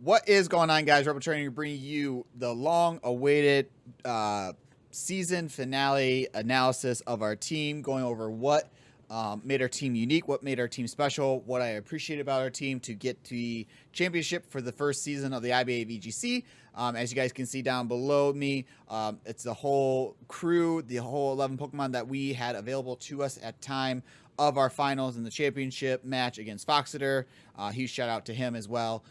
What is going on, guys? RebelTrainer bringing you the long-awaited season finale analysis of our team, going over what made our team unique, what made our team special, what I appreciate about our team to get to the championship for the first season of the IBA VGC. As you guys can see down below me, it's the whole crew, the whole 11 Pokemon that we had available to us at time of our finals in the championship match against Foxitor. Huge shout out to him as well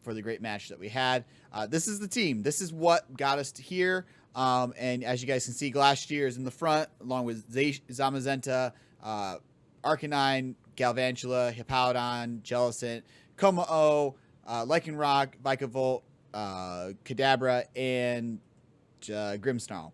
for the great match that we had. This is the team. This is what got us to here. And as you guys can see, Glacier is in the front, along with Zamazenta, Arcanine, Galvantula, Hippowdon, Jellicent, Como-O, Lycanroc, Vikavolt, Kadabra, and Grimmsnarl.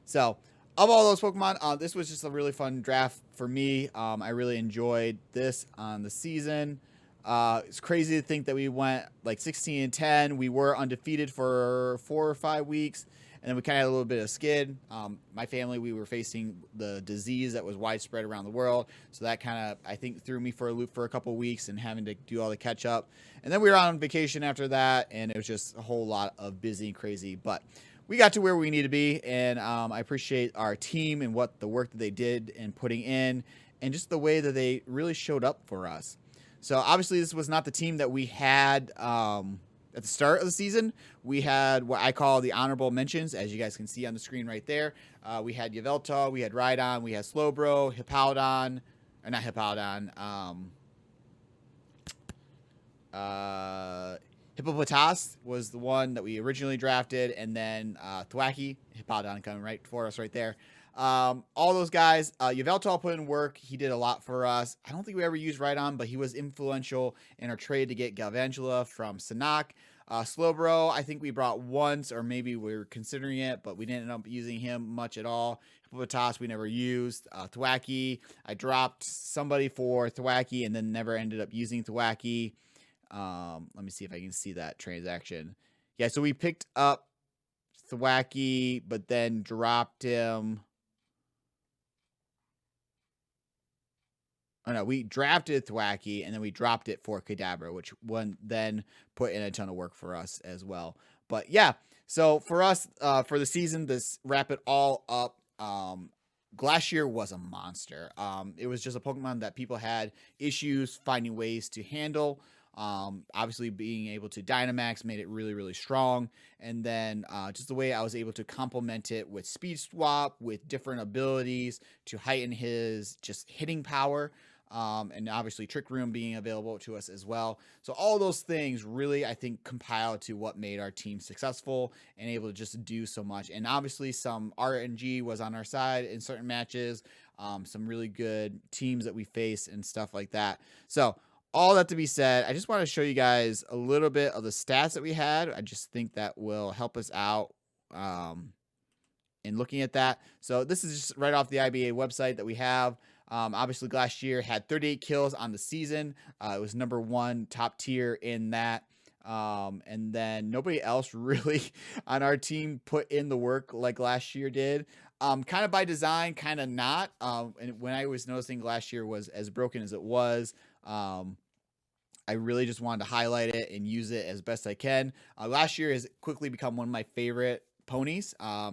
So, of all those Pokemon, this was just a really fun draft for me. I really enjoyed this on the season. It's crazy to think that we went like 16-10. We were undefeated for 4 or 5 weeks, and then we kind of had a little bit of skid. My family, we were facing the disease that was widespread around the world, so that kind of, I think, threw me for a loop for a couple of weeks and having to do all the catch up. And then we were on vacation after that, and it was just a whole lot of busy and crazy, but we got to where we need to be, and I appreciate our team and what the work that they did and putting in, and just the way that they really showed up for us. So obviously this was not the team that we had at the start of the season. We had what I call the honorable mentions, as you guys can see on the screen right there. We had Yveltal, we had Rhydon, we had Slowbro, Hippowdon, or not Hippowdon, Hippopotas was the one that we originally drafted, and then Thwackey, Hippowdon coming right for us right there. All those guys, Yveltal put in work. He did a lot for us. I don't think we ever used Rhydon, but he was influential in our trade to get Galvantula from Sanak. Slowbro, I think we brought once, or maybe we were considering it, but we didn't end up using him much at all. Hippopotas we never used. Thwackey, I dropped somebody for Thwackey and then never ended up using Thwackey. Let me see if I can see that transaction. Yeah, so we picked up Thwackey, but then dropped him. Oh no, we drafted Thwackey and then we dropped it for Kadabra, which one then put in a ton of work for us as well. But yeah, so for us, for the season, this wrap it all up. Glacier was a monster. It was just a Pokemon that people had issues finding ways to handle. Obviously being able to Dynamax made it really, really strong. And then just the way I was able to complement it with Speed Swap, with different abilities to heighten his just hitting power. And obviously Trick Room being available to us as well. So all those things really, I think, compile to what made our team successful and able to just do so much. And obviously some RNG was on our side in certain matches, some really good teams that we faced and stuff like that. So all that to be said, I just want to show you guys a little bit of the stats that we had. I just think that will help us out in looking at that. So this is just right off the IBA website that we have. Obviously, Glacier had 38 kills on the season. It was #1 top tier in that. And then nobody else really on our team put in the work like Glacier did. Kind of by design, kind of not. And when I was noticing Glacier was as broken as it was, I really just wanted to highlight it and use it as best I can. Last year has quickly become one of my favorite ponies. I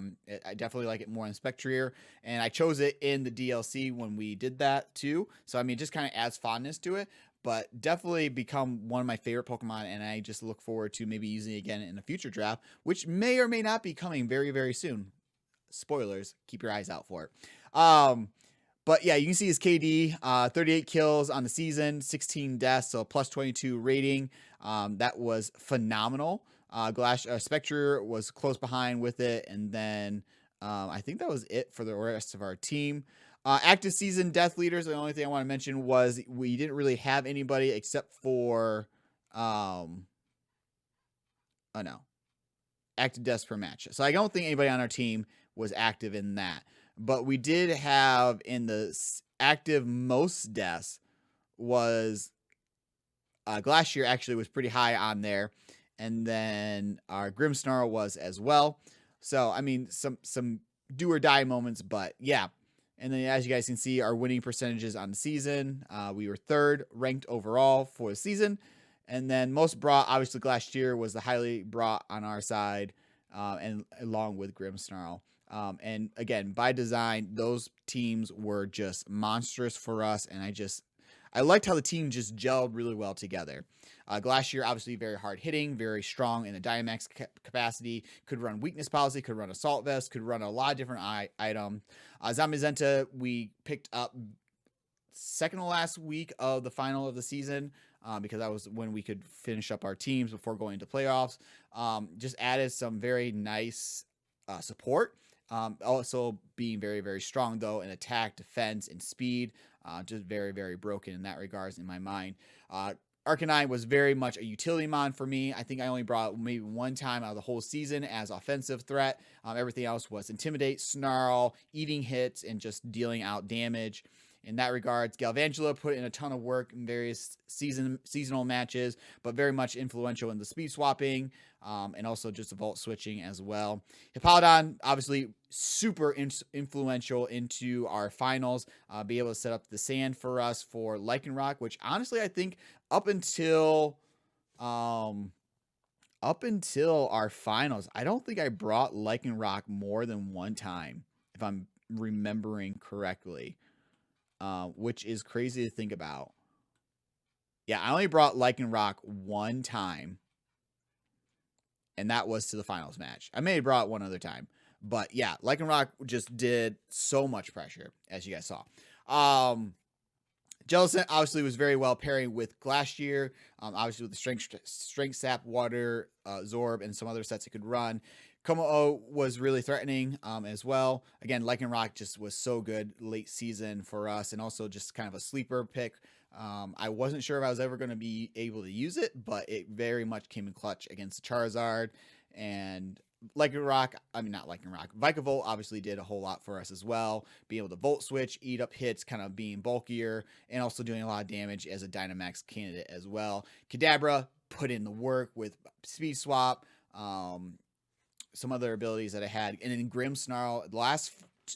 definitely like it more in Spectrier, and I chose it in the DLC when we did that too. So, I mean, it just kind of adds fondness to it, but definitely become one of my favorite Pokemon, and I just look forward to maybe using it again in a future draft, which may or may not be coming very, very soon. Spoilers, keep your eyes out for it. But yeah, you can see his KD, 38 kills on the season, 16 deaths, so plus 22 rating. That was phenomenal. Spectre was close behind with it, and then I think that was it for the rest of our team. Active season death leaders, the only thing I want to mention was we didn't really have anybody except for, oh no, active deaths per match. So I don't think anybody on our team was active in that. But we did have in the active most deaths was Glacier actually was pretty high on there. And then our Grimmsnarl was as well. So, I mean, some do or die moments, but yeah. And then as you guys can see, our winning percentages on the season, we were 3rd ranked overall for the season. And then most brought, obviously, last year was the highly brought on our side, and along with Grimmsnarl. And again, by design, those teams were just monstrous for us. And I liked how the team just gelled really well together. Last year, obviously, very hard hitting, very strong in the Dynamax capacity, could run weakness policy, could run assault vest, could run a lot of different items. Zamazenta, we picked up second to last week of the final of the season, because that was when we could finish up our teams before going into playoffs. Just added some very nice support. Also being very, very strong, though, in attack, defense, and speed. Just very, very broken in that regards in my mind. Arcanine was very much a utility mon for me. I think I only brought maybe one time out of the whole season as offensive threat. Everything else was Intimidate, Snarl, eating hits, and just dealing out damage. In that regards, Galvantula put in a ton of work in various seasonal matches, but very much influential in the speed swapping, and also just the vault switching as well. Hippowdon, obviously super influential into our finals, be able to set up the sand for us for Lycanroc, which honestly I think up until our finals, I don't think I brought Lycanroc more than one time, if I'm remembering correctly. Which is crazy to think about. Yeah, I only brought Lycanroc one time, and that was to the finals match. I may have brought one other time, but yeah, Lycanroc just did so much pressure, as you guys saw. Jellicent obviously was very well pairing with Glacier, obviously with the Strength Sap, Water, Zorb, and some other sets it could run. Komo was really threatening as well. Again, Lycanroc just was so good late season for us, and also just kind of a sleeper pick. I wasn't sure if I was ever going to be able to use it, but it very much came in clutch against Charizard. And Vikavolt obviously did a whole lot for us as well. Being able to Volt Switch, eat up hits, kind of being bulkier, and also doing a lot of damage as a Dynamax candidate as well. Kadabra put in the work with Speed Swap, some other abilities that I had. And then Grimmsnarl, the last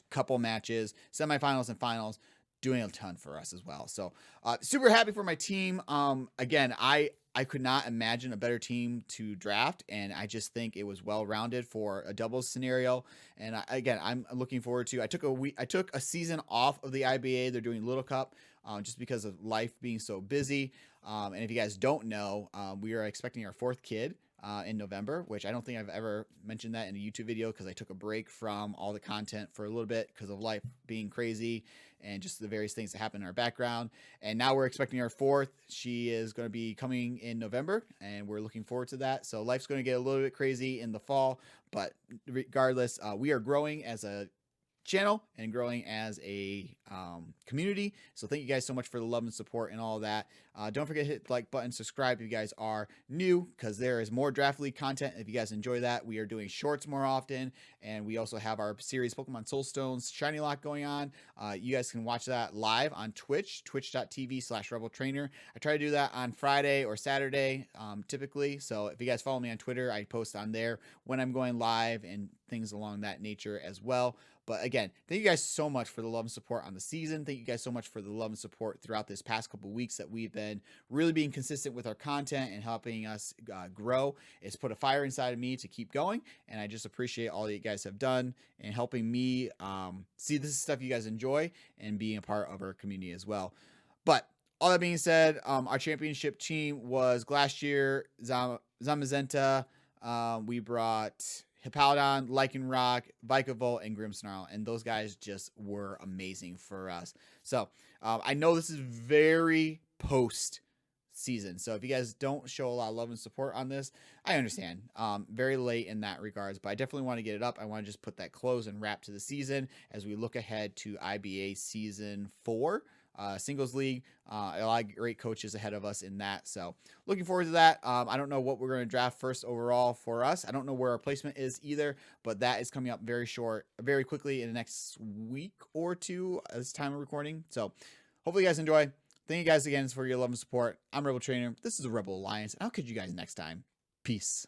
couple matches, semifinals and finals, doing a ton for us as well. So super happy for my team. Again, I could not imagine a better team to draft, and I just think it was well-rounded for a doubles scenario. And I'm looking forward to. I took a season off of the IBA. They're doing Little Cup just because of life being so busy. And if you guys don't know, we are expecting our fourth kid in November, which I don't think I've ever mentioned that in a YouTube video, because I took a break from all the content for a little bit because of life being crazy and just the various things that happen in our background. And now we're expecting our fourth. She is going to be coming in November, and we're looking forward to that. So life's going to get a little bit crazy in the fall, but regardless, we are growing as a channel and growing as a community. So thank you guys so much for the love and support and all of that. Don't forget to hit the like button, subscribe if you guys are new, because there is more Draft League content. If you guys enjoy that, we are doing shorts more often, and we also have our series Pokemon Soulstones Shiny Lock going on. You guys can watch that live on Twitch, twitch.tv/RebelTrainer. I try to do that on Friday or Saturday typically. So if you guys follow me on Twitter, I post on there when I'm going live and things along that nature as well. But again, thank you guys so much for the love and support on the season. Thank you guys so much for the love and support throughout this past couple weeks that we've been really being consistent with our content and helping us grow. It's put a fire inside of me to keep going, and I just appreciate all that you guys have done and helping me see this is stuff you guys enjoy and being a part of our community as well. But all that being said, our championship team was Glacier, Zamazenta. We brought Hippowdon, Lycanroc, Vikavolt, and Grimmsnarl, and those guys just were amazing for us. So I know this is very post season, so if you guys don't show a lot of love and support on this, I understand. Very late in that regards, but I definitely want to get it up. I want to just put that close and wrap to the season as we look ahead to IBA Season 4. Singles league, a lot of great coaches ahead of us in that, so looking forward to that. I don't know what we're going to draft first overall for us. I don't know where our placement is either, but that is coming up very quickly in the next week or two at this time of recording. So hopefully you guys enjoy. Thank you guys again for your love and support. I'm RebelTrainer. This is the Rebel Alliance, and I'll catch you guys next time. Peace.